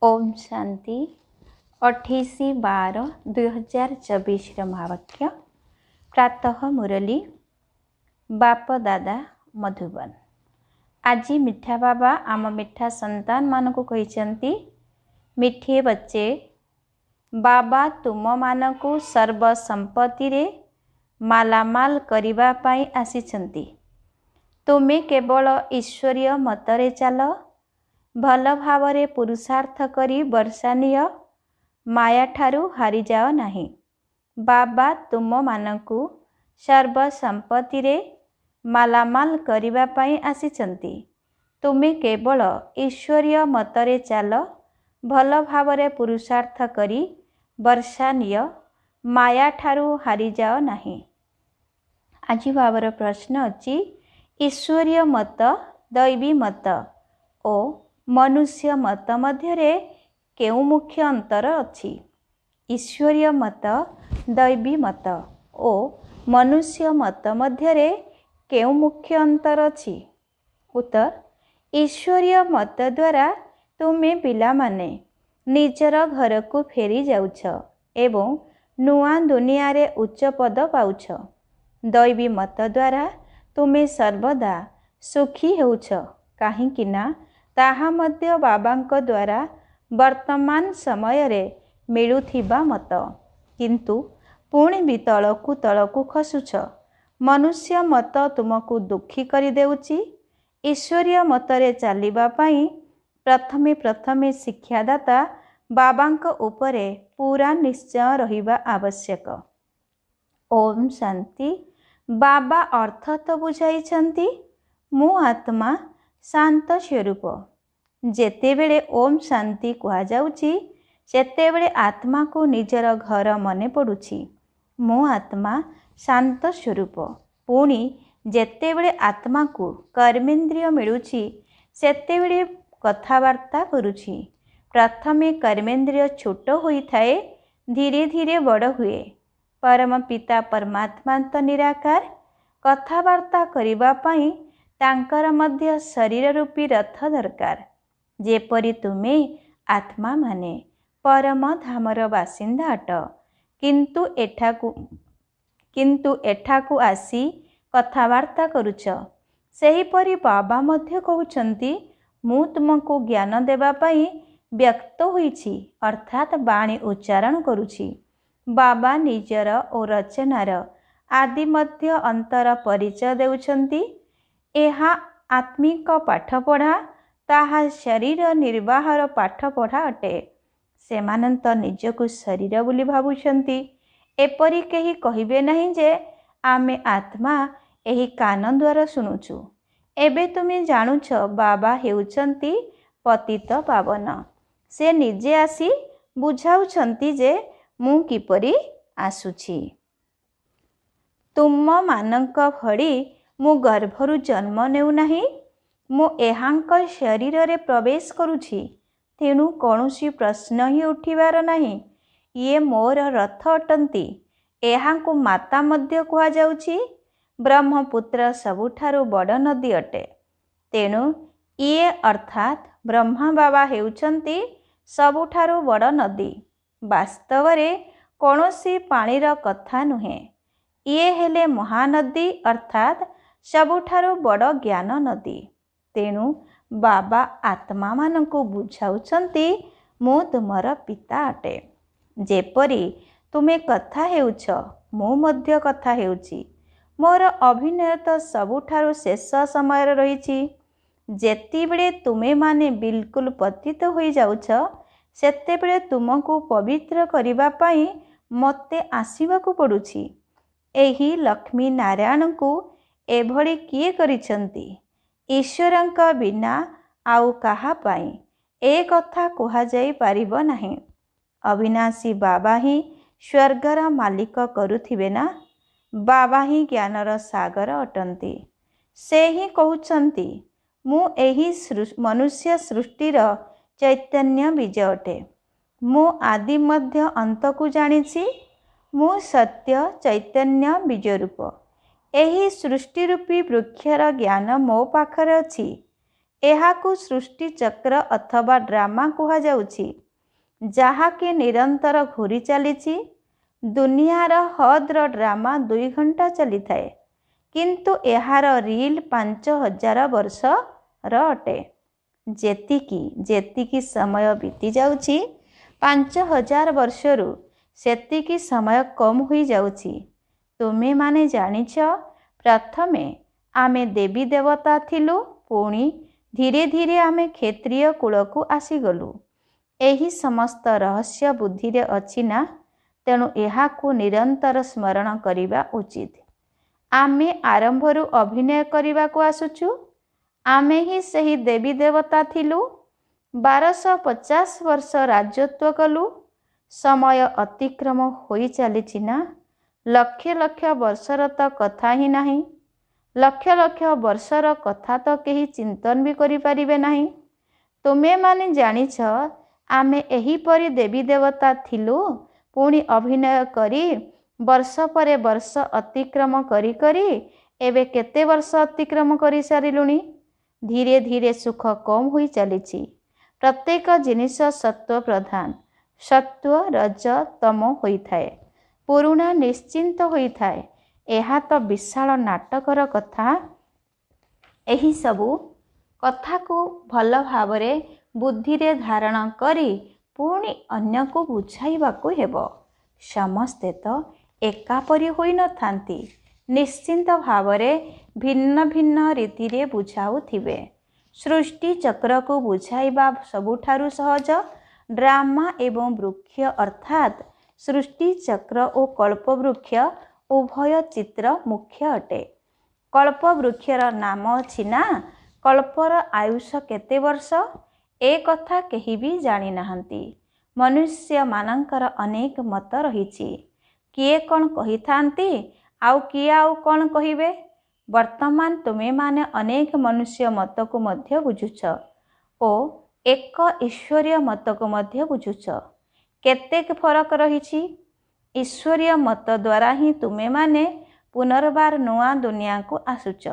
ओम शांति 28/12/2024 महावाक्य प्रातः मुरली बाप दादा मधुबन। आज मिठा बाबा आम मिठा संतान मानक कहते मिठे बच्चे बाबा तुम मानक सर्व संपत्ति रे मालामाल करने पाई आसिछंती। तुमे केवल ईश्वरीय मतरे चाल, भल भावरे पुरुषार्थ करी वर्षानिय, माया ठारू हारी जाओ नहीं। बाबा तुम मानकु सर्व संपत्ति रे मालामाल करने पाई आसिछंती। तुमे केवल ईश्वरीय मतरे चाल, भल भावरे पुरुषार्थ करी वर्षानिय, माया ठारू हारी जाओ नहीं। आज बाबर प्रश्न अच्छी ईश्वरीय मत, दैवी मत ओ मनुष्य मत मध्यरे केउ मुख्य अंतर अच्छी? ईश्वरीय मत, दैवी मत ओ मनुष्य मत मध्यरे केउ मुख्य अंतर अच्छी? उत्तर, ईश्वरीय मत द्वारा तुमे पिला माने निजर घर को फेरी जाउछ एवं नुआ दुनिया रे उच्च पद पाउछ। दैवी मत द्वारा तुमे सर्वदा सुखी होउछ, काहींकि ना ताहा मध्य बाबांक द्वारा वर्तमान समय रे मिलुथिबा मत, किंतु पुणी भी तलकू खसुछ। मनुष्य मत तुमको दुखी करि देउची। ईश्वरीय मतरे चालिबा पाई प्रथमे शिक्षादाता बाबांक उपरे पूरा निश्चय रहिबा आवश्यक। ओम शांति। बाबा अर्थ तो बुझाइछंती, मु आत्मा शांत स्वरूप। जेतेबेले ओम शांति कहा जाउची सेतेबेले आत्मा को निजर घर मने पड़ुची। मु आत्मा शांत स्वरूप। पुणी जेतेबेले आत्मा को कर्मेंद्रिय मिलुची सेतेबेले कथावार्ता करुची। प्रथमे कर्मेंद्रिय छोट होई थाए, धीरे धीरे बड़ हुए। परम पिता परमात्मा तो निराकार, कथावार्ता करिबा पाई तांकर मध्य शरीर रूपी रथ दरकार। जेपरि तुमे आत्मा माने परम धामर बासिंदा अट, किंतु एठाकू आसी कथावार्ता करुच। सेहीपरि बाबा मध्य कहउछंती, मु तुमको ज्ञान देबा पाई व्यक्त होईछि, अर्थात बाणी उच्चारण करुछि। बाबा निजर ओ रचनार आदि मध्य अंतर परिचय देउछंती। एहा आत्मिक पाठपढ़ा, ताहा शरीर निर्वाहर पाठपढ़ा अटे। सेमाने तो निजकु शरीर बोली भावुछंती। एपरि केही कहिबे नहीं जे आमे आत्मा एही कान द्वारा सुनुछु। एबे तुमे जानुछ बाबा हेउछंती पतित पावन। से निजे आसी बुझाउछंती जे मु किपरि आसुछि। तुम मानक भଳି मु गर्भरु जन्म नेउ नाही, मु एहांक शरीर रे प्रवेश करुछि। तेणु कौनसी प्रश्न ही उठिबार नाही। ये मोर रथ अटंती। एहांकु माता मध्य कुहा जाउछि। ब्रह्मपुत्र सबुठारु बड़ नदी अटे। तेणु ये अर्थात ब्रह्मा बाबा हेउछंती सबुठारु बड़ नदी। वास्तव रे कौनसी पानीर कथा नुहे। ये हेले महानदी, अर्थात सबुठारु बड़ ज्ञान नदी। तेणु बाबा आत्मा मानकु बुझाउछंती, मु तुमर पिता अटे। जेपरि तुमे कथा हेउछ, मु मध्य कथा हेउछि। मोर अभिनय तो सबुठारु शेष समय रहिछि। जेतिबेले तुमे माने बिल्कुल पतित होई जाउछ, सेतेबेले तुमको पवित्र करिबा पाई मते आसीबाकू पड़ुछि। एही लक्ष्मी नारायण को एभली किए करिछंती? ईश्वरंक बिना आउ कहा पाई ए कथा कहा जाई पारिबो नाही। अविनाशी बाबा ही स्वर्गर मालिक करुथिबे ना। बाबा ही ज्ञानर सागर अटंती। से ही कहउछंती, मु एही मनुष्य सृष्टिर चैतन्य बीज अटे। मु आदि मध्य अंत को जानिछि। मु सत्य चैतन्य बीज रूप। एही सृष्टि रूपी वृक्षर ज्ञान मो पाखरे अछि। ଏହାକୁ ସୃଷ୍ଟି ଚକ୍ର ଅଥବା ଡ୍ରାମା କୁହାଯାଉଛି, ଯାହାକି ନିରନ୍ତର ଘୂରି ଚାଲିଛି। ଦୁନିଆର ହଦ୍ର ଡ୍ରାମା 2 ଘଣ୍ଟା ଚାଲିଥାଏ, କିନ୍ତୁ ଏହାର ରିଲ୍ 5000 ବର୍ଷର ଅଟେ। ଯେତିକି ସମୟ ବିତି ଯାଉଛି 5000 ବର୍ଷରୁ ସେତିକି ସମୟ କମ୍ ହୋଇଯାଉଛି। ତୁମେମାନେ ଜାଣିଛ, ପ୍ରଥମେ ଆମେ ଦେବୀ ଦେବତା ଥିଲୁ, ପୁଣି ଧୀରେ ଧୀରେ ଆମେ କ୍ଷତ୍ରିୟ କୂଳକୁ ଆସିଗଲୁ। ଏହି ସମସ୍ତ ରହସ୍ୟ ବୁଦ୍ଧିରେ ଅଛି ନା? ତେଣୁ ଏହାକୁ ନିରନ୍ତର ସ୍ମରଣ କରିବା ଉଚିତ। ଆମେ ଆରମ୍ଭରୁ ଅଭିନୟ କରିବାକୁ ଆସୁଛୁ। ଆମେ ହିଁ ସେହି ଦେବୀ ଦେବତା ଥିଲୁ। 1250 ବର୍ଷ ରାଜତ୍ୱ କଲୁ। ସମୟ ଅତିକ୍ରମ ହୋଇ ଚାଲିଛି ନା? ଲକ୍ଷ ଲକ୍ଷ ବର୍ଷର ତ କଥା ହିଁ ନାହିଁ। ଲକ୍ଷ ଲକ୍ଷ ବର୍ଷର କଥା ତ କେହି ଚିନ୍ତନ ବି କରିପାରିବେ ନାହିଁ। ତୁମେମାନେ ଜାଣିଛ, ଆମେ ଏହିପରି ଦେବୀ ଦେବତା ଥିଲୁ। ପୁଣି ଅଭିନୟ କରି ବର୍ଷ ପରେ ବର୍ଷ ଅତିକ୍ରମ କରି କରି ଏବେ କେତେ ବର୍ଷ ଅତିକ୍ରମ କରିସାରିଲୁଣି। ଧୀରେ ଧୀରେ ସୁଖ କମ୍ ହୋଇ ଚାଲିଛି। ପ୍ରତ୍ୟେକ ଜିନିଷ ସତ୍ତ୍ୱ ପ୍ରଧାନ। ସତ୍ତ୍ୱ ରଜ ତମ ହୋଇଥାଏ। ପୁରୁଣା ନିଶ୍ଚିନ୍ତ ହୋଇଥାଏ। ଏହା ତ ବିଶାଳ ନାଟକର କଥା। ଏହିସବୁ କଥାକୁ ଭଲ ଭାବରେ ବୁଦ୍ଧିରେ ଧାରଣ କରି ପୁଣି ଅନ୍ୟକୁ ବୁଝାଇବାକୁ ହେବ। ସମସ୍ତେ ତ ଏକାପରି ହୋଇନଥାନ୍ତି। ନିଶ୍ଚିନ୍ତ ଭାବରେ ଭିନ୍ନ ଭିନ୍ନ ରୀତିରେ ବୁଝାଉଥିବେ। ସୃଷ୍ଟି ଚକ୍ରକୁ ବୁଝାଇବା ସବୁଠାରୁ ସହଜ। ଡ୍ରାମା ଏବଂ ବୃକ୍ଷ ଅର୍ଥାତ୍ ସୃଷ୍ଟି ଚକ୍ର ଓ କଳ୍ପବୃକ୍ଷ ଉଭୟ ଚିତ୍ର ମୁଖ୍ୟ ଅଟେ। କଳ୍ପବୃକ୍ଷର ନାମ ଅଛି ନା? କଳ୍ପର ଆୟୁଷ କେତେ ବର୍ଷ, ଏ କଥା କେହି ବି ଜାଣିନାହାନ୍ତି। ମନୁଷ୍ୟମାନଙ୍କର ଅନେକ ମତ ରହିଛି। କିଏ କ'ଣ କହିଥାନ୍ତି, ଆଉ କିଏ ଆଉ କ'ଣ କହିବେ। ବର୍ତ୍ତମାନ ତୁମେମାନେ ଅନେକ ମନୁଷ୍ୟ ମତକୁ ମଧ୍ୟ ବୁଝୁଛ ଓ ଏକ ଈଶ୍ୱରୀୟ ମତକୁ ମଧ୍ୟ ବୁଝୁଛ। କେତେ ଫରକ ରହିଛି। ଈଶ୍ୱରୀୟ ମତ ଦ୍ୱାରା ହିଁ ତୁମେମାନେ ପୁନର୍ବାର ନୂଆ ଦୁନିଆକୁ ଆସୁଛ।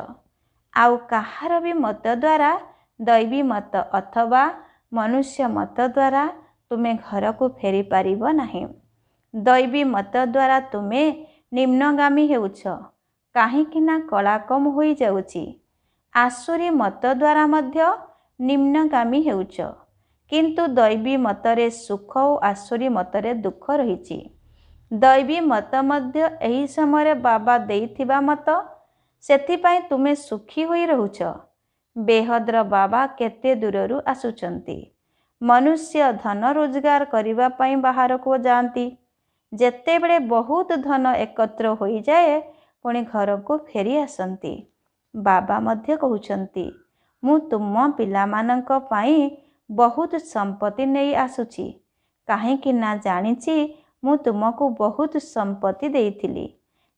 ଆଉ କାହାର ବି ମତ ଦ୍ୱାରା, ଦୈବୀ ମତ ଅଥବା ମନୁଷ୍ୟ ମତ ଦ୍ୱାରା ତୁମେ ଘରକୁ ଫେରିପାରିବ ନାହିଁ। ଦୈବୀ ମତ ଦ୍ୱାରା ତୁମେ ନିମ୍ନଗାମୀ ହେଉଛ, କାହିଁକି ନା କଳା କମ୍ ହୋଇଯାଉଛି। ଆସୁରୀ ମତ ଦ୍ୱାରା ମଧ୍ୟ ନିମ୍ନଗାମୀ ହେଉଛ। କିନ୍ତୁ ଦୈବୀ ମତରେ ସୁଖ ଓ ଆସୁରୀ ମତରେ ଦୁଃଖ ରହିଛି। ଦୈବୀ ମତ ମଧ୍ୟ ଏହି ସମୟରେ ବାବା ଦେଇଥିବା ମତ। ସେଥିପାଇଁ ତୁମେ ସୁଖୀ ହୋଇ ରହୁଛ। ବେହଦ୍ର ବାବା କେତେ ଦୂରରୁ ଆସୁଛନ୍ତି। ମନୁଷ୍ୟ ଧନ ରୋଜଗାର କରିବା ପାଇଁ ବାହାରକୁ ଯାଆନ୍ତି। ଯେତେବେଳେ ବହୁତ ଧନ ଏକତ୍ର ହୋଇଯାଏ, ପୁଣି ଘରକୁ ଫେରି ଆସନ୍ତି। ବାବା ମଧ୍ୟ କହୁଛନ୍ତି, ମୁଁ ତୁମ ପିଲାମାନଙ୍କ ପାଇଁ ବହୁତ ସମ୍ପତ୍ତି ନେଇ ଆସୁଛି, କାହିଁକି ନା ଜାଣିଛି ମୁଁ ତୁମକୁ ବହୁତ ସମ୍ପତ୍ତି ଦେଇଥିଲି।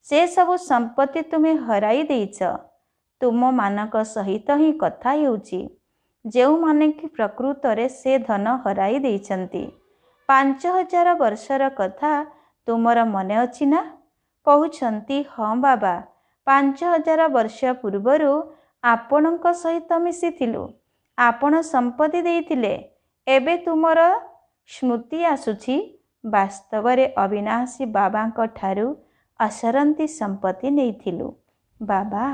ସେ ସବୁ ସମ୍ପତ୍ତି ତୁମେ ହରାଇ ଦେଇଛ। ତୁମମାନଙ୍କ ସହିତ ହିଁ କଥା ହେଉଛି, ଯେଉଁମାନେ କି ପ୍ରକୃତରେ ସେ ଧନ ହରାଇ ଦେଇଛନ୍ତି। 5000 ବର୍ଷର କଥା ତୁମର ମନେ ଅଛି ନା? କହୁଛନ୍ତି, ହଁ ବାବା, 5000 ବର୍ଷ ପୂର୍ବରୁ ଆପଣଙ୍କ ସହିତ ମିଶିଥିଲୁ। ଆପଣ ସମ୍ପତ୍ତି ଦେଇଥିଲେ। ଏବେ ତୁମର ସ୍ମୃତି ଆସୁଛି। ବାସ୍ତବରେ ଅବିନାଶୀ ବାବାଙ୍କ ଠାରୁ ଅସରନ୍ତି ସମ୍ପତ୍ତି ନେଇଥିଲୁ। ବାବା,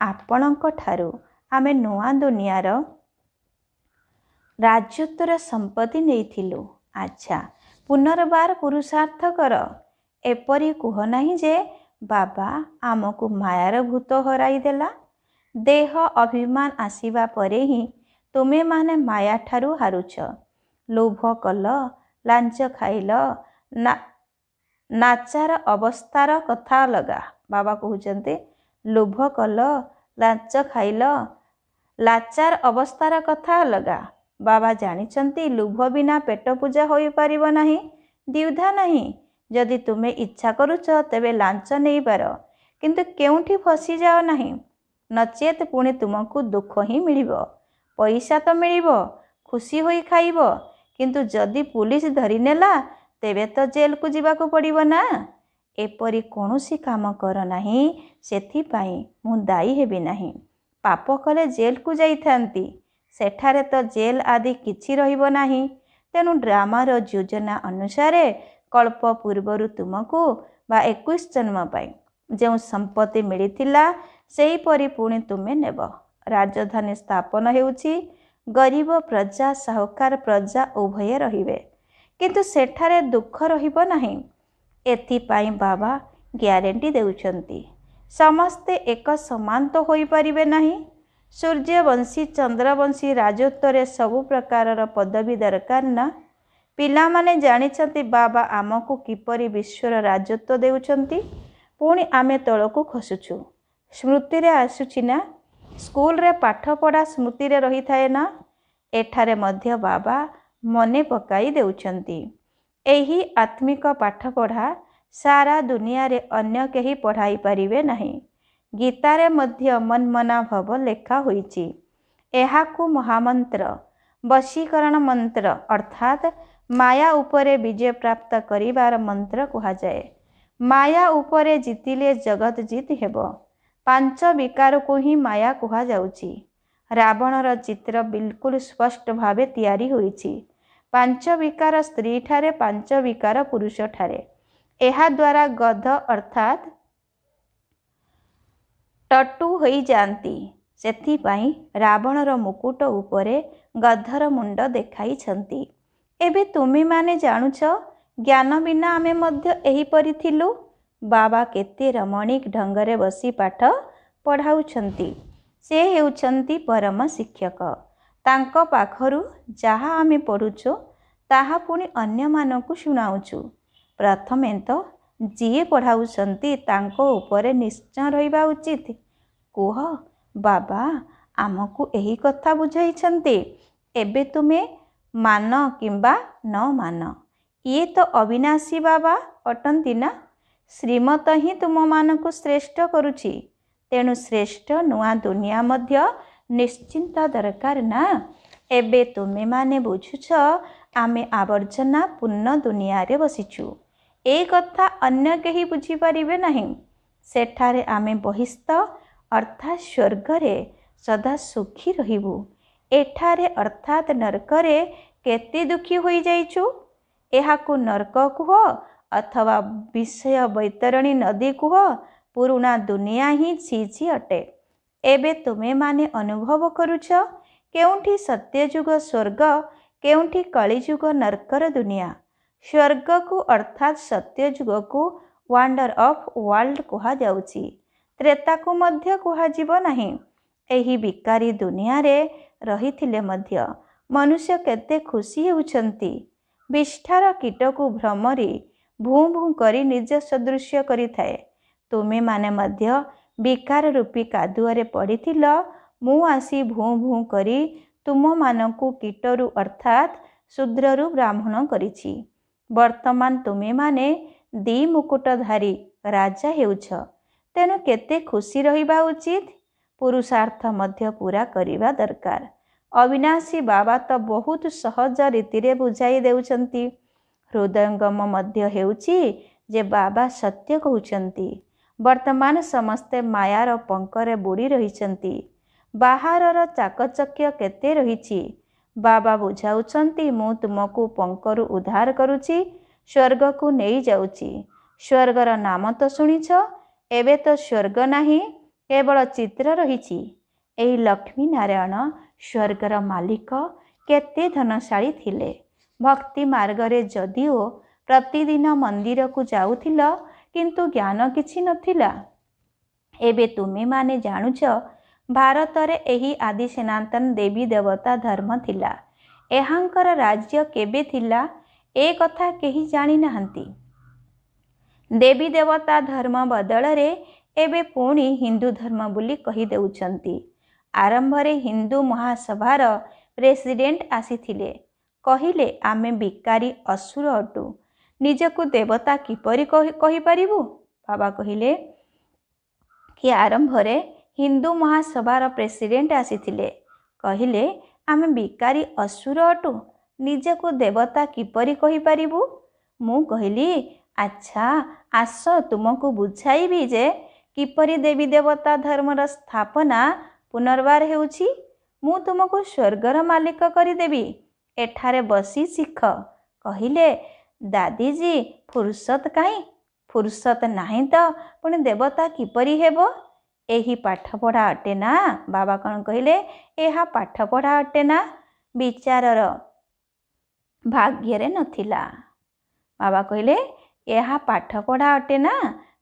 ଆପଣଙ୍କ ଠାରୁ ଆମେ ନୂଆ ଦୁନିଆର ରାଜତ୍ୱର ସମ୍ପତ୍ତି ନେଇଥିଲୁ। ଆଚ୍ଛା, ପୁନର୍ବାର ପୁରୁଷାର୍ଥ କର। ଏପରି କୁହ ନାହିଁ ଯେ ବାବା ଆମକୁ ମାୟାର ଭୂତ ହରାଇ ଦେଲା। ଦେହ ଅଭିମାନ ଆସିବା ପରେ ହିଁ ତୁମେମାନେ ମାୟାଠାରୁ ହାରୁଛ। ଲୋଭ କଲ, ଲାଞ୍ଚ ଖାଇଲ, ନାଚାର ଅବସ୍ଥାର କଥା ଅଲଗା। ବାବା କହୁଛନ୍ତି, ଲୋଭ କଲ, ଲାଞ୍ଚ ଖାଇଲ, ଲାଚାର ଅବସ୍ଥାର କଥା ଅଲଗା। ବାବା ଜାଣିଛନ୍ତି, ଲୋଭ ବିନା ପେଟ ପୂଜା ହୋଇପାରିବ ନାହିଁ, ଦ୍ୱିଧା ନାହିଁ। ଯଦି ତୁମେ ଇଚ୍ଛା କରୁଛ ତେବେ ଲାଞ୍ଚ ନେଇପାର, କିନ୍ତୁ କେଉଁଠି ଫସିଯାଅ ନାହିଁ। ନଚେତ୍ ପୁଣି ତୁମକୁ ଦୁଃଖ ହିଁ ମିଳିବ। ପଇସା ତ ମିଳିବ, ଖୁସି ହୋଇ ଖାଇବ, କିନ୍ତୁ ଯଦି ପୁଲିସ ଧରିନେଲା ତେବେ ତ ଜେଲକୁ ଯିବାକୁ ପଡ଼ିବ ନା। ଏପରି କୌଣସି କାମ କର ନାହିଁ, ସେଥିପାଇଁ ମୁଁ ଦାୟୀ ହେବି ନାହିଁ। ପାପ କଲେ ଜେଲକୁ ଯାଇଥାନ୍ତି, ସେଠାରେ ତ ଜେଲ୍ ଆଦି କିଛି ରହିବ ନାହିଁ। ତେଣୁ ଡ୍ରାମାର ଯୋଜନା ଅନୁସାରେ କଳ୍ପ ପୂର୍ବରୁ ତୁମକୁ ବା 21 ଜନ୍ମ ପାଇଁ ଯେଉଁ ସମ୍ପତ୍ତି ମିଳିଥିଲା ସେହିପରି ପୁଣି ତୁମେ ନେବ। ରାଜଧାନୀ ସ୍ଥାପନ ହେଉଛି ଗରିବ ପ୍ରଜା ସାହୁକାର ପ୍ରଜା ଉଭୟ ରହିବେ, କିନ୍ତୁ ସେଠାରେ ଦୁଃଖ ରହିବ ନାହିଁ। ଏଥିପାଇଁ ବାବା ଗ୍ୟାରେଣ୍ଟି ଦେଉଛନ୍ତି। ସମସ୍ତେ ଏକ ସମାନ ତ ହୋଇପାରିବେ ନାହିଁ। ସୂର୍ଯ୍ୟବଂଶୀ ଚନ୍ଦ୍ରବଂଶୀ ରାଜତ୍ୱରେ ସବୁ ପ୍ରକାରର ପଦବୀ ଦରକାର ନା। ପିଲାମାନେ ଜାଣିଛନ୍ତି ବାବା ଆମକୁ କିପରି ବିଶ୍ୱର ରାଜତ୍ୱ ଦେଉଛନ୍ତି, ପୁଣି ଆମେ ତଳକୁ ଖସୁଛୁ। ସ୍ମୃତିରେ ଆସୁଛି ନା? ସ୍କୁଲରେ ପାଠପଢ଼ା ସ୍ମୃତିରେ ରହିଥାଏ ନା? ଏଠାରେ ମଧ୍ୟ ବାବା ମନେ ପକାଇ ଦେଉଛନ୍ତି। ଏହି ଆତ୍ମିକ ପାଠପଢ଼ା ସାରା ଦୁନିଆରେ ଅନ୍ୟ କେହି ପଢ଼ାଇ ପାରିବେ ନାହିଁ। ଗୀତାରେ ମଧ୍ୟ ମନ୍ମନା ଭବ ଲେଖା ହୋଇଛି। ଏହାକୁ ମହାମନ୍ତ୍ର, ବଶୀକରଣ ମନ୍ତ୍ର ଅର୍ଥାତ୍ ମାୟା ଉପରେ ବିଜୟ ପ୍ରାପ୍ତ କରିବାର ମନ୍ତ୍ର କୁହାଯାଏ। ମାୟା ଉପରେ ଜିତିଲେ ଜଗତ ଜିତ୍ ହେବ। 5 ବିକାରକୁ ହିଁ ମାୟା କୁହାଯାଉଛି। ରାବଣର ଚିତ୍ର ବିଲକୁଲ ସ୍ପଷ୍ଟ ଭାବେ ତିଆରି ହୋଇଛି। 5 ବିକାର ସ୍ତ୍ରୀଠାରେ, 5 ବିକାର ପୁରୁଷଠାରେ। ଏହାଦ୍ୱାରା ଗଧ ଅର୍ଥାତ୍ ଟଟୁ ହୋଇଯାଆନ୍ତି। ସେଥିପାଇଁ ରାବଣର ମୁକୁଟ ଉପରେ ଗଧର ମୁଣ୍ଡ ଦେଖାଇଛନ୍ତି। ଏବେ ତୁମେମାନେ ଜାଣୁଛ, ଜ୍ଞାନ ବିନା ଆମେ ମଧ୍ୟ ଏହିପରି ଥିଲୁ। ବାବା କେତେ ରମଣୀକ ଢଙ୍ଗରେ ବସି ପାଠ ପଢ଼ାଉଛନ୍ତି। ସେ ହେଉଛନ୍ତି ପରମ ଶିକ୍ଷକ। ତାଙ୍କ ପାଖରୁ ଯାହା ଆମେ ପଢ଼ୁଛୁ ତାହା ପୁଣି ଅନ୍ୟମାନଙ୍କୁ ଶୁଣାଉଛୁ। ପ୍ରଥମେ ତ ଯିଏ ପଢ଼ାଉଛନ୍ତି ତାଙ୍କ ଉପରେ ନିଶ୍ଚୟ ରହିବା ଉଚିତ। କୁହ, ବାବା ଆମକୁ ଏହି କଥା ବୁଝାଇଛନ୍ତି। ଏବେ ତୁମେ ମାନ କିମ୍ବା ନ ମାନ, ଇଏ ତ ଅବିନାଶୀ ବାବା ଅଟନ୍ତି ନା। ଶ୍ରୀମତ ହିଁ ତୁମମାନଙ୍କୁ ଶ୍ରେଷ୍ଠ କରୁଛି। ତେଣୁ ଶ୍ରେଷ୍ଠ ନୂଆ ଦୁନିଆ ମଧ୍ୟ ନିଶ୍ଚିନ୍ତ ଦରକାର ନା। ଏବେ ତୁମେମାନେ ବୁଝୁଛ ଆମେ ଆବର୍ଜନା ପୂର୍ଣ୍ଣ ଦୁନିଆରେ ବସିଛୁ। ଏ କଥା ଅନ୍ୟ କେହି ବୁଝିପାରିବେ ନାହିଁ। ସେଠାରେ ଆମେ ବହିସ୍ଥ ଅର୍ଥାତ୍ ସ୍ୱର୍ଗରେ ସଦା ସୁଖୀ ରହିବୁ। ଏଠାରେ ଅର୍ଥାତ୍ ନର୍କରେ କେତେ ଦୁଃଖୀ ହୋଇଯାଇଛୁ। ଏହାକୁ ନର୍କ କୁହ ଅଥବା ବିଷୟ ବୈତରଣୀ ନଦୀ କୁହ, ପୁରୁଣା ଦୁନିଆ ହିଁ ଛି ଅଟେ। ଏବେ ତୁମେମାନେ ଅନୁଭବ କରୁଛ କେଉଁଠି ସତ୍ୟଯୁଗ ସ୍ୱର୍ଗ, କେଉଁଠି କଳିଯୁଗ ନର୍କର ଦୁନିଆ। ସ୍ୱର୍ଗକୁ ଅର୍ଥାତ୍ ସତ୍ୟଯୁଗକୁ ୱାଣ୍ଡର ଅଫ୍ ୱାର୍ଲଡ କୁହାଯାଉଛି। ତ୍ରେତାକୁ ମଧ୍ୟ କୁହାଯିବ ନାହିଁ। ଏହି ବିକାରୀ ଦୁନିଆରେ ରହିଥିଲେ ମଧ୍ୟ ମନୁଷ୍ୟ କେତେ ଖୁସି ହେଉଛନ୍ତି। ବିଷ୍ଠାର କୀଟକୁ ଭ୍ରମରି ଭୁଁ ଭୁଁ କରି ନିଜ ସଦୃଶ୍ୟ କରିଥାଏ। ତୁମେମାନେ ମଧ୍ୟ ବିକାର ରୂପୀ କାଦୁଅରେ ପଡ଼ିଥିଲ। ମୁଁ ଆସି ଭୁଁ ଭୁଁ କରି ତୁମମାନଙ୍କୁ କୀଟରୁ ଅର୍ଥାତ୍ ଶୂଦ୍ରରୁ ବ୍ରାହ୍ମଣ କରିଛି। ବର୍ତ୍ତମାନ ତୁମେମାନେ ଦ୍ୱିମୁକୁଟଧାରୀ ରାଜା ହେଉଛ। ତେଣୁ କେତେ ଖୁସି ରହିବା ଉଚିତ। ପୁରୁଷାର୍ଥ ମଧ୍ୟ ପୂରା କରିବା ଦରକାର। ଅବିନାଶୀ ବାବା ତ ବହୁତ ସହଜ ରୀତିରେ ବୁଝାଇ ଦେଉଛନ୍ତି। ହୃଦୟଙ୍ଗମ ମଧ୍ୟ ହେଉଛି ଯେ ବାବା ସତ୍ୟ କହୁଛନ୍ତି। ବର୍ତ୍ତମାନ ସମସ୍ତେ ମାୟାର ପଙ୍କରେ ବୁଡ଼ି ରହିଛନ୍ତି। ବାହାରର ଚାକଚକ୍ୟ କେତେ ରହିଛି। ବାବା ବୁଝାଉଛନ୍ତି ମୁଁ ତୁମକୁ ପଙ୍କରୁ ଉଦ୍ଧାର କରୁଛି, ସ୍ୱର୍ଗକୁ ନେଇଯାଉଛି। ସ୍ୱର୍ଗର ନାମ ତ ଶୁଣିଛ। ଏବେ ତ ସ୍ୱର୍ଗ ନାହିଁ, କେବଳ ଚିତ୍ର ରହିଛି। ଏହି ଲକ୍ଷ୍ମୀ ନାରାୟଣ ସ୍ୱର୍ଗର ମାଲିକ କେତେ ଧନଶାଳୀ ଥିଲେ। ଭକ୍ତି ମାର୍ଗରେ ଯଦିଓ ପ୍ରତିଦିନ ମନ୍ଦିରକୁ ଯାଉଥିଲ, କିନ୍ତୁ ଜ୍ଞାନ କିଛି ନଥିଲା। ଏବେ ତୁମେମାନେ ଜାଣୁଛ ଭାରତରେ ଏହି ଆଦି ସନାତନ ଦେବୀ ଦେବତା ଧର୍ମ ଥିଲା। ଏହାଙ୍କର ରାଜ୍ୟ କେବେ ଥିଲା ଏ କଥା କେହି ଜାଣିନାହାନ୍ତି। ଦେବୀ ଦେବତା ଧର୍ମ ବଦଳରେ ଏବେ ପୁଣି ହିନ୍ଦୁ ଧର୍ମ ବୋଲି କହିଦେଉଛନ୍ତି। ଆରମ୍ଭରେ ହିନ୍ଦୁ ମହାସଭାର ପ୍ରେସିଡେଣ୍ଟ ଆସିଥିଲେ। କହିଲେ ଆମେ ବିକାରୀ ଅସୁର ଅଟୁ, ନିଜକୁ ଦେବତା କିପରି କହିପାରିବୁ। ବାବା କହିଲେ କି ଆରମ୍ଭରେ ହିନ୍ଦୁ ମହାସଭାର ପ୍ରେସିଡେଣ୍ଟ ଆସିଥିଲେ। କହିଲେ ଆମେ ବିକାରୀ ଅସୁର ଅଟୁ, ନିଜକୁ ଦେବତା କିପରି କହିପାରିବୁ। ମୁଁ କହିଲି ଆଚ୍ଛା ଆସ ତୁମକୁ ବୁଝାଇବି ଯେ କିପରି ଦେବୀ ଦେବତା ଧର୍ମର ସ୍ଥାପନା ପୁନର୍ବାର ହେଉଛି। ମୁଁ ତୁମକୁ ସ୍ୱର୍ଗର ମାଲିକ କରିଦେବି। ଏଠାରେ ବସି ଶିଖ। କହିଲେ, ଦାଦିଜୀ ଫୁରୁସତ କାହିଁ? ଫୁରୁସତ ନାହିଁ ତ ପୁଣି ଦେବତା କିପରି ହେବ? ଏହି ପାଠପଢ଼ା ଅଟେ ନା? ବାବା କ'ଣ କହିଲେ? ଏହା ପାଠପଢ଼ା ଅଟେ ନା? ବିଚାରର ଭାଗ୍ୟରେ ନଥିଲା। ବାବା କହିଲେ, ଏହା ପାଠପଢ଼ା ଅଟେ ନା?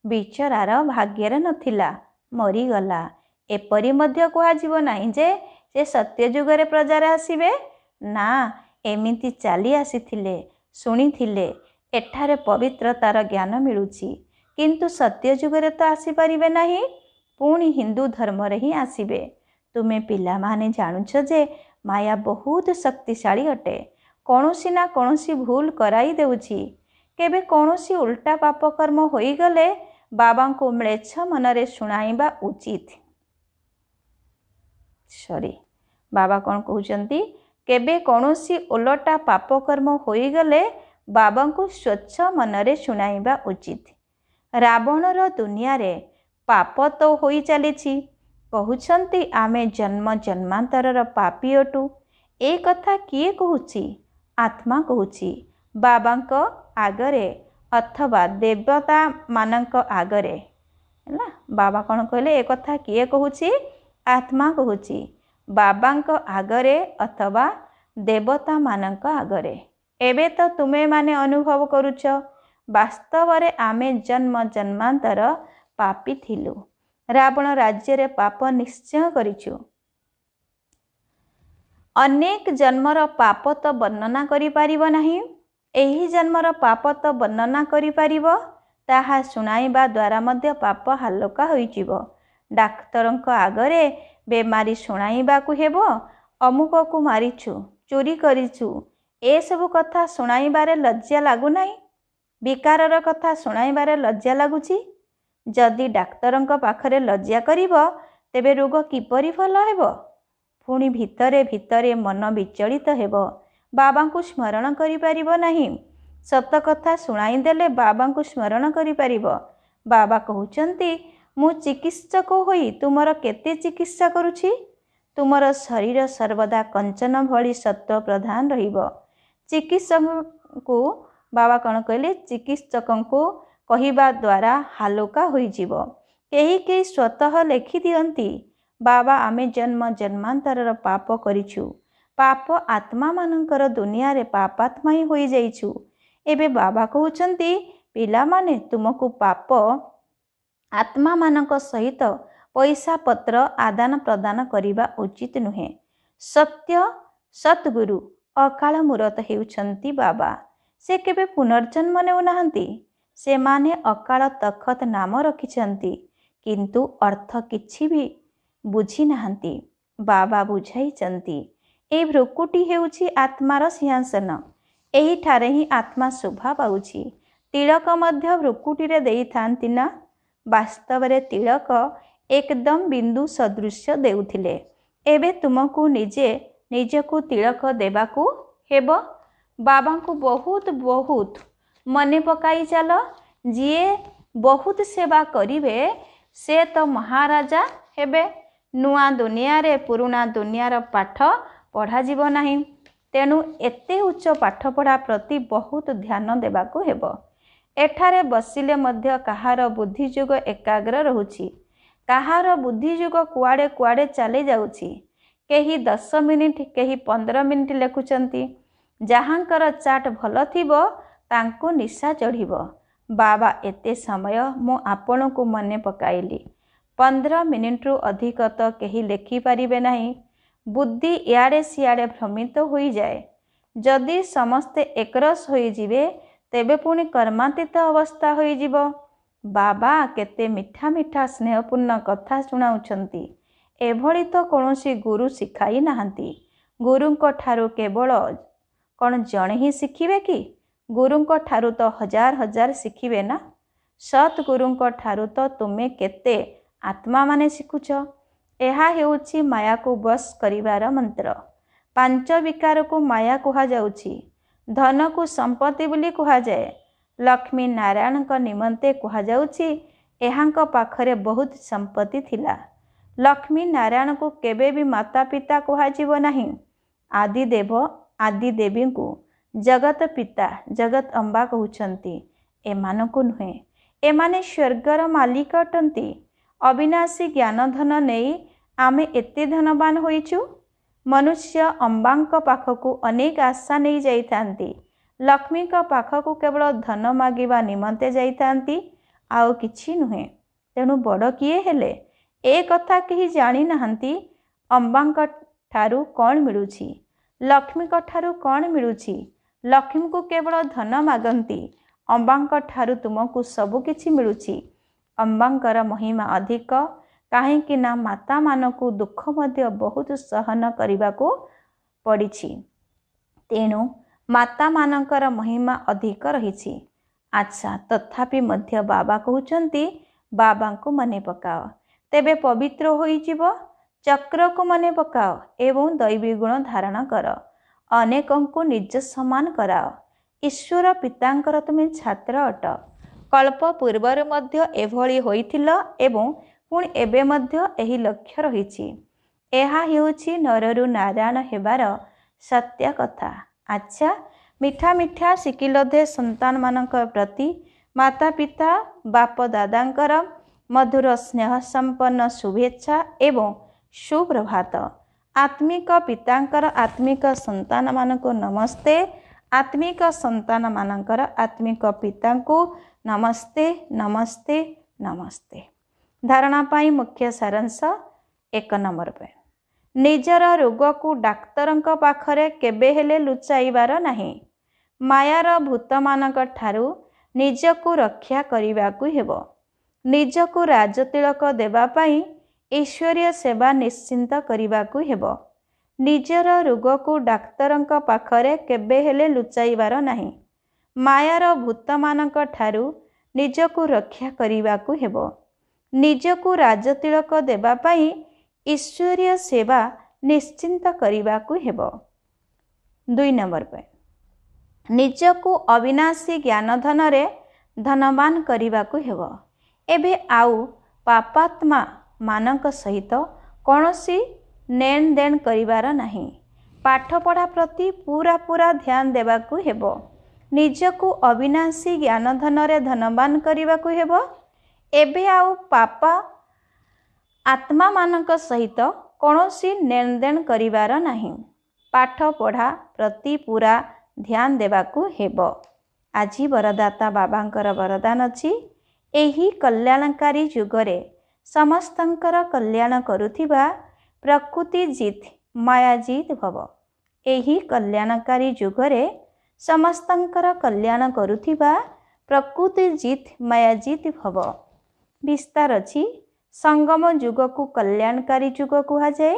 ବିଚରାର ଭାଗ୍ୟରେ ନଥିଲା, ମରିଗଲା। ଏପରି ମଧ୍ୟ କୁହାଯିବ ନାହିଁ ଯେ ସେ ସତ୍ୟଯୁଗରେ ପ୍ରଜାରେ ଆସିବେ। ନା, ଏମିତି ଚାଲି ଆସିଥିଲେ, ଶୁଣିଥିଲେ ଏଠାରେ ପବିତ୍ରତାର ଜ୍ଞାନ ମିଳୁଛି, କିନ୍ତୁ ସତ୍ୟଯୁଗରେ ତ ଆସିପାରିବେ ନାହିଁ। ପୁଣି ହିନ୍ଦୁ ଧର୍ମରେ ହିଁ ଆସିବେ। ତୁମେ ପିଲାମାନେ ଜାଣୁଛ ଯେ ମାୟା ବହୁତ ଶକ୍ତିଶାଳୀ ଅଟେ। କୌଣସି ନା କୌଣସି ଭୁଲ କରାଇ ଦେଉଛି। କେବେ କୌଣସି ଉଲ୍ଟା ପାପକର୍ମ ହୋଇଗଲେ ବାବାଙ୍କୁ ମ୍ଲେଚ୍ଛ ମନରେ ଶୁଣାଇବା ଉଚିତ। ବାବା କ'ଣ କହୁଛନ୍ତି? କେବେ କୌଣସି ଓଲଟା ପାପକର୍ମ ହୋଇଗଲେ ବାବାଙ୍କୁ ସ୍ୱଚ୍ଛ ମନରେ ଶୁଣାଇବା ଉଚିତ। ରାବଣର ଦୁନିଆରେ ପାପ ତ ହୋଇ ଚାଲିଛି। କହୁଛନ୍ତି ଆମେ ଜନ୍ମ ଜନ୍ମାନ୍ତରର ପାପୀ ଅଟୁ। ଏ କଥା କିଏ କହୁଛି? ଆତ୍ମା କହୁଛି, ବାବାଙ୍କ ଆଗରେ ଅଥବା ଦେବତାମାନଙ୍କ ଆଗରେ। ହେଲା, ବାବା କ'ଣ କହିଲେ? ଏ କଥା କିଏ କହୁଛି? ଆତ୍ମା କହୁଛି, ବାବାଙ୍କ ଆଗରେ ଅଥବା ଦେବତାମାନଙ୍କ ଆଗରେ। ଏବେ ତ ତୁମେମାନେ ଅନୁଭବ କରୁଛ, ବାସ୍ତବରେ ଆମେ ଜନ୍ମ ଜନ୍ମାନ୍ତର ପାପୀ ଥିଲୁ। ରାବଣ ରାଜ୍ୟରେ ପାପ ନିଶ୍ଚୟ କରିଛୁ। ଅନେକ ଜନ୍ମର ପାପ ତ ବର୍ଣ୍ଣନା କରିପାରିବ ନାହିଁ। ଏହି ଜନ୍ମର ପାପ ତ ବର୍ଣ୍ଣନା କରିପାରିବ। ତାହା ଶୁଣାଇବା ଦ୍ୱାରା ମଧ୍ୟ ପାପ ହାଲକା ହୋଇଯିବ। ଡାକ୍ତରଙ୍କ ଆଗରେ ବେମାରୀ ଶୁଣାଇବାକୁ ହେବ, ଅମୁକକୁ ମାରିଛୁ, ଚୋରି କରିଛୁ। ଏସବୁ କଥା ଶୁଣାଇବାରେ ଲଜ୍ଜା ଲାଗୁନାହିଁ? ବିକାରର କଥା ଶୁଣାଇବାରେ ଲଜ୍ଜା ଲାଗୁଛି? ଯଦି ଡାକ୍ତରଙ୍କ ପାଖରେ ଲଜ୍ଜା କରିବ, ତେବେ ରୋଗ କିପରି ଭଲ ହେବ? ପୁଣି ଭିତରେ ଭିତରେ ମନ ବିଚଳିତ ହେବ, ବାବାଙ୍କୁ ସ୍ମରଣ କରିପାରିବ ନାହିଁ। ସତ କଥା ଶୁଣାଇଦେଲେ ବାବାଙ୍କୁ ସ୍ମରଣ କରିପାରିବ। ବାବା କହୁଛନ୍ତି, ମୁଁ ଚିକିତ୍ସକ ହୋଇ ତୁମର କେତେ ଚିକିତ୍ସା କରୁଛି। ତୁମର ଶରୀର ସର୍ବଦା କଞ୍ଚନ ଭଳି ସତ୍ୱ ପ୍ରଧାନ ରହିବ। ଚିକିତ୍ସକଙ୍କୁ ବାବା କ'ଣ କହିଲେ? ଚିକିତ୍ସକଙ୍କୁ କହିବା ଦ୍ୱାରା ହାଲୁକା ହୋଇଯିବ। କେହି କେହି ସ୍ୱତଃ ଲେଖିଦିଅନ୍ତି, ବାବା ଆମେ ଜନ୍ମ ଜନ୍ମାନ୍ତରର ପାପ କରିଛୁ। ପାପ ଆତ୍ମାମାନଙ୍କର ଦୁନିଆରେ ପାପାତ୍ମା ହିଁ ହୋଇଯାଇଛୁ। ଏବେ ବାବା କହୁଛନ୍ତି, ପିଲାମାନେ ତୁମକୁ ପାପ ଆତ୍ମାମାନଙ୍କ ସହିତ ପଇସା ପତ୍ର ଆଦାନ ପ୍ରଦାନ କରିବା ଉଚିତ ନୁହେଁ। ସତ୍ୟ ସଦ୍ଗୁରୁ ଅକାଳ ମୂରତ ହେଉଛନ୍ତି ବାବା। ସେ କେବେ ପୁନର୍ଜନ୍ମ ନେଉନାହାନ୍ତି। ସେମାନେ ଅକାଳ ତଖତ ନାମ ରଖିଛନ୍ତି, କିନ୍ତୁ ଅର୍ଥ କିଛି ବି ବୁଝିନାହାନ୍ତି। ବାବା ବୁଝାଇଛନ୍ତି, ଏହି ଭ୍ରୁକୁଟି ହେଉଛି ଆତ୍ମାର ସିଂହାସନ। ଏହିଠାରେ ହିଁ ଆତ୍ମା ଶୋଭା ପାଉଛି। ତିଳକ ମଧ୍ୟ ଭ୍ରୁକୁଟିରେ ଦେଇଥାନ୍ତି ନା? ବାସ୍ତବରେ ତିଳକ ଏକଦମ ବିନ୍ଦୁ ସଦୃଶ୍ୟ ଦେଉଥିଲେ। ଏବେ ତୁମକୁ ନିଜକୁ ତିଳକ ଦେବାକୁ ହେବ। ବାବାଙ୍କୁ ବହୁତ ବହୁତ ମନେ ପକାଇ ଚାଲ। ଯିଏ ବହୁତ ସେବା କରିବେ ସେ ତ ମହାରାଜା ହେବେ। ନୂଆ ଦୁନିଆରେ ପୁରୁଣା ଦୁନିଆର ପାଠ ପଢ଼ାଯିବ ନାହିଁ। ତେଣୁ ଏତେ ଉଚ୍ଚ ପାଠପଢ଼ା ପ୍ରତି ବହୁତ ଧ୍ୟାନ ଦେବାକୁ ହେବ। ଏଠାରେ ବସିଲେ ମଧ୍ୟ କାହାର ବୁଦ୍ଧିଯୋଗ ଏକାଗ୍ର ରହୁଛି, କାହାର ବୁଦ୍ଧିଯୋଗ କୁଆଡ଼େ କୁଆଡ଼େ ଚାଲି ଯାଉଛି। କେହି 10 ମିନିଟ୍, କେହି 15 ମିନିଟ୍ ଲେଖୁଛନ୍ତି। ଯାହାଙ୍କର ଚାଟ୍ ଭଲ ଥିବ ତାଙ୍କୁ ନିଶା ଚଢ଼ିବ। ବାବା ଏତେ ସମୟ ମୁଁ ଆପଣଙ୍କୁ ମନେ ପକାଇଲି। 15 ମିନିଟ୍ରୁ ଅଧିକ ତ କେହି ଲେଖିପାରିବେ ନାହିଁ। ବୁଦ୍ଧି ଇଆଡ଼େ ସିଆଡ଼େ ଭ୍ରମିତ ହୋଇଯାଏ। ଯଦି ସମସ୍ତେ ଏକରସ ହୋଇଯିବେ, ତେବେ ପୁଣି କର୍ମାତୀତ ଅବସ୍ଥା ହୋଇଯିବ। ବାବା କେତେ ମିଠା ମିଠା ସ୍ନେହପୂର୍ଣ୍ଣ କଥା ଶୁଣାଉଛନ୍ତି। ଏଭଳି ତ କୌଣସି ଗୁରୁ ଶିଖାଇ ନାହାନ୍ତି। ଗୁରୁଙ୍କ ଠାରୁ କେବଳ କ'ଣ ଜଣେ ହିଁ ଶିଖିବେ କି? ଗୁରୁଙ୍କ ଠାରୁ ତ ହଜାର ହଜାର ଶିଖିବେ ନା। ସତ୍ ଗୁରୁଙ୍କ ଠାରୁ ତ ତୁମେ କେତେ ଆତ୍ମାମାନେ ଶିଖୁଛ। ଏହା ହେଉଛି ମାୟାକୁ ବଶ କରିବାର ମନ୍ତ୍ର। 5 ବିକାରକୁ ମାୟା କୁହାଯାଉଛି। ଧନକୁ ସମ୍ପତ୍ତି ବୋଲି କୁହାଯାଏ। ଲକ୍ଷ୍ମୀ ନାରାୟଣଙ୍କ ନିମନ୍ତେ କୁହାଯାଉଛି, ଏହାଙ୍କ ପାଖରେ ବହୁତ ସମ୍ପତ୍ତି ଥିଲା। ଲକ୍ଷ୍ମୀ ନାରାୟଣଙ୍କୁ କେବେ ବି ମାତା ପିତା କୁହାଯିବ ନାହିଁ। ଆଦିଦେବ ଆଦି ଦେବୀଙ୍କୁ ଜଗତ ପିତା ଜଗତ ଅମ୍ବା କହୁଛନ୍ତି। ଏମାନଙ୍କୁ ନୁହେଁ, ଏମାନେ ସ୍ୱର୍ଗର ମାଲିକ ଅଟନ୍ତି। ଅବିନାଶୀ ଜ୍ଞାନଧନ ନେଇ ଆମେ ଏତେ ଧନବାନ ହୋଇଛୁ। ମନୁଷ୍ୟ ଅମ୍ବାଙ୍କ ପାଖକୁ ଅନେକ ଆଶା ନେଇ ଯାଇଥାନ୍ତି। ଲକ୍ଷ୍ମୀଙ୍କ ପାଖକୁ କେବଳ ଧନ ମାଗିବା ନିମନ୍ତେ ଯାଇଥାନ୍ତି, ଆଉ କିଛି ନୁହେଁ। ତେଣୁ ବଡ଼ କିଏ ହେଲେ ଏ କଥା କେହି ଜାଣିନାହାନ୍ତି। ଅମ୍ବାଙ୍କ ଠାରୁ କ'ଣ ମିଳୁଛି? ଲକ୍ଷ୍ମୀଙ୍କ ଠାରୁ କ'ଣ ମିଳୁଛି? ଲକ୍ଷ୍ମୀଙ୍କୁ କେବଳ ଧନ ମାଗନ୍ତି। ଅମ୍ବାଙ୍କ ଠାରୁ ତୁମକୁ ସବୁ କିଛି ମିଳୁଛି। ଅମ୍ବାଙ୍କର ମହିମା ଅଧିକ, କାହିଁକି ନା ମାତାମାନଙ୍କୁ ଦୁଃଖ ମଧ୍ୟ ବହୁତ ସହନ କରିବାକୁ ପଡ଼ିଛି। ତେଣୁ ମାତାମାନଙ୍କର ମହିମା ଅଧିକ ରହିଛି। ଆଚ୍ଛା, ତଥାପି ମଧ୍ୟ ବାବା କହୁଛନ୍ତି ବାବାଙ୍କୁ ମନେ ପକାଅ, ତେବେ ପବିତ୍ର ହୋଇଯିବ। ଚକ୍ରକୁ ମନେ ପକାଅ ଏବଂ ଦୈବୀ ଗୁଣ ଧାରଣ କର। ଅନେକଙ୍କୁ ନିଜ ସମାନ କରାଅ। ଈଶ୍ୱର ପିତାଙ୍କର ତୁମେ ଛାତ୍ର ଅଟ। କଳ୍ପ ପୂର୍ବରୁ ମଧ୍ୟ ଏଭଳି ହୋଇଥିଲ ଏବଂ ପୁଣି ଏବେ ମଧ୍ୟ ଏହି ଲକ୍ଷ୍ୟ ରହିଛି। ଏହା ହେଉଛି ନରରୁ ନାରାୟଣ ହେବାର ସତ୍ୟ କଥା। ଆଚ୍ଛା, ମିଠା ମିଠା ଶିକିଲଧେ ସନ୍ତାନମାନଙ୍କ ପ୍ରତି ମାତା ପିତା ବାପ ଦାଦାଙ୍କର ମଧୁର ସ୍ନେହ ସମ୍ପନ୍ନ ଶୁଭେଚ୍ଛା ଏବଂ ସୁପ୍ରଭାତ। ଆତ୍ମିକ ପିତାଙ୍କର ଆତ୍ମିକ ସନ୍ତାନମାନଙ୍କୁ ନମସ୍ତେ। ଆତ୍ମିକ ସନ୍ତାନମାନଙ୍କର ଆତ୍ମିକ ପିତାଙ୍କୁ ନମସ୍ତେ ନମସ୍ତେ ନମସ୍ତେ। ଧାରଣା ପାଇଁ ମୁଖ୍ୟ ସାରାଂଶ 1 ନମ୍ବର ପାଇଁ, ନିଜର ରୋଗକୁ ଡାକ୍ତରଙ୍କ ପାଖରେ କେବେ ହେଲେ ଲୁଚାଇବାର ନାହିଁ। ମାୟାର ଭୂତମାନଙ୍କ ଠାରୁ ନିଜକୁ ରକ୍ଷା କରିବାକୁ ହେବ। ନିଜକୁ ରାଜତିଳକ ଦେବା ପାଇଁ ଈଶ୍ୱରୀୟ ସେବା ନିଶ୍ଚିନ୍ତ କରିବାକୁ ହେବ। ନିଜର ରୋଗକୁ ଡାକ୍ତରଙ୍କ ପାଖରେ କେବେ ହେଲେ ଲୁଚାଇବାର ନାହିଁ। ମାୟାର ଭୂତମାନଙ୍କ ଠାରୁ ନିଜକୁ ରକ୍ଷା କରିବାକୁ ହେବ। ନିଜକୁ ରାଜତିଳକ ଦେବା ପାଇଁ ଈଶ୍ୱରୀୟ ସେବା ନିଶ୍ଚିନ୍ତ କରିବାକୁ ହେବ। 2 ନମ୍ବର ପାଇଁ, ନିଜକୁ ଅବିନାଶୀ ଜ୍ଞାନଧନରେ ଧନବାନ କରିବାକୁ ହେବ। ଏବେ ଆଉ ପାପାତ୍ମା ମାନଙ୍କ ସହିତ କୌଣସି ନେଣ ଦେଣ କରିବାର ନାହିଁ। ପାଠପଢ଼ା ପ୍ରତି ପୁରା ଧ୍ୟାନ ଦେବାକୁ ହେବ। ନିଜକୁ ଅବିନାଶୀ ଜ୍ଞାନଧନରେ ଧନବାନ କରିବାକୁ ହେବ। ଏବେ ଆଉ ପାପା ଆତ୍ମାମାନଙ୍କ ସହିତ କୌଣସି ନେଣ ଦେଣ କରିବାର ନାହିଁ। ପାଠପଢ଼ା ପ୍ରତି ପୁରା ଧ୍ୟାନ ଦେବାକୁ ହେବ। ଆଜି ବରଦାତା ବାବାଙ୍କର ବରଦାନ ଅଛି, ଏହି କଲ୍ୟାଣକାରୀ ଯୁଗରେ ସମସ୍ତଙ୍କର କଲ୍ୟାଣ କରୁଥିବା ପ୍ରକୃତି ଜିତ୍ ମାୟା ଜିତ୍ ଭବ। ଏହି କଲ୍ୟାଣକାରୀ ଯୁଗରେ ସମସ୍ତଙ୍କର କଲ୍ୟାଣ କରୁଥିବା ପ୍ରକୃତି ଜିତ୍ ମାୟା ଜିତ୍ ଭବ। ବିସ୍ତାର ଅଛି, ସଙ୍ଗମ ଯୁଗକୁ କଲ୍ୟାଣକାରୀ ଯୁଗ କୁହାଯାଏ।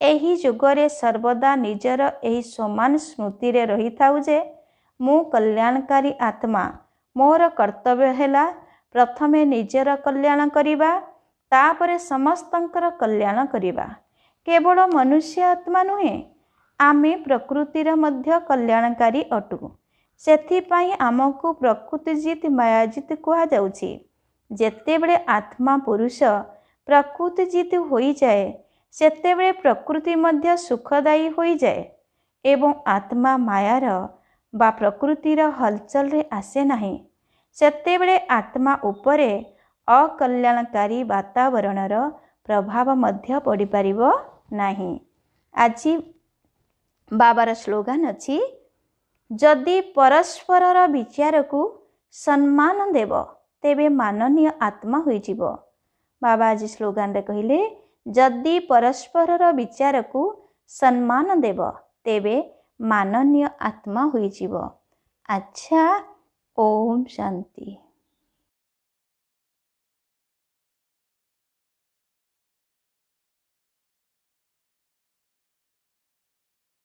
ଏହି ଯୁଗରେ ସର୍ବଦା ନିଜର ଏହି ସମାନ ସ୍ମୃତିରେ ରହିଥାଉ ଯେ ମୁଁ କଲ୍ୟାଣକାରୀ ଆତ୍ମା। ମୋର କର୍ତ୍ତବ୍ୟ ହେଲା ପ୍ରଥମେ ନିଜର କଲ୍ୟାଣ କରିବା, ତାପରେ ସମସ୍ତଙ୍କର କଲ୍ୟାଣ କରିବା। କେବଳ ମନୁଷ୍ୟ ଆତ୍ମା ନୁହେଁ, ଆମେ ପ୍ରକୃତିର ମଧ୍ୟ କଲ୍ୟାଣକାରୀ ଅଟୁ। ସେଥିପାଇଁ ଆମକୁ ପ୍ରକୃତି ଜିତ୍ ମାୟାଜିତ୍ କୁହାଯାଉଛି। ଯେତେବେଳେ ଆତ୍ମା ପୁରୁଷ ପ୍ରକୃତି ଜିତ୍ ହୋଇଯାଏ, ସେତେବେଳେ ପ୍ରକୃତି ମଧ୍ୟ ସୁଖଦାୟୀ ହୋଇଯାଏ ଏବଂ ଆତ୍ମା ମାୟାର ବା ପ୍ରକୃତିର ହଲଚଲରେ ଆସେ ନାହିଁ। ସେତେବେଳେ ଆତ୍ମା ଉପରେ ଅକଲ୍ୟାଣକାରୀ ବାତାବରଣର ପ୍ରଭାବ ମଧ୍ୟ ପଡ଼ିପାରିବ ନାହିଁ। ଆଜି ବାବାର ସ୍ଲୋଗାନ ଅଛି, ଯଦି ପରସ୍ପରର ବିଚାରକୁ ସମ୍ମାନ ଦେବ ତେବେ ମାନନୀୟ ଆତ୍ମା ହୋଇଯିବ। ବାବା ଆଜି ସ୍ଲୋଗାନରେ କହିଲେ, ଯଦି ପରସ୍ପରର ବିଚାରକୁ ସମ୍ମାନ ଦେବ ତେବେ ମାନନୀୟ ଆତ୍ମା ହୋଇଯିବ। ଆଚ୍ଛା, ଓମ୍ ଶାନ୍ତି।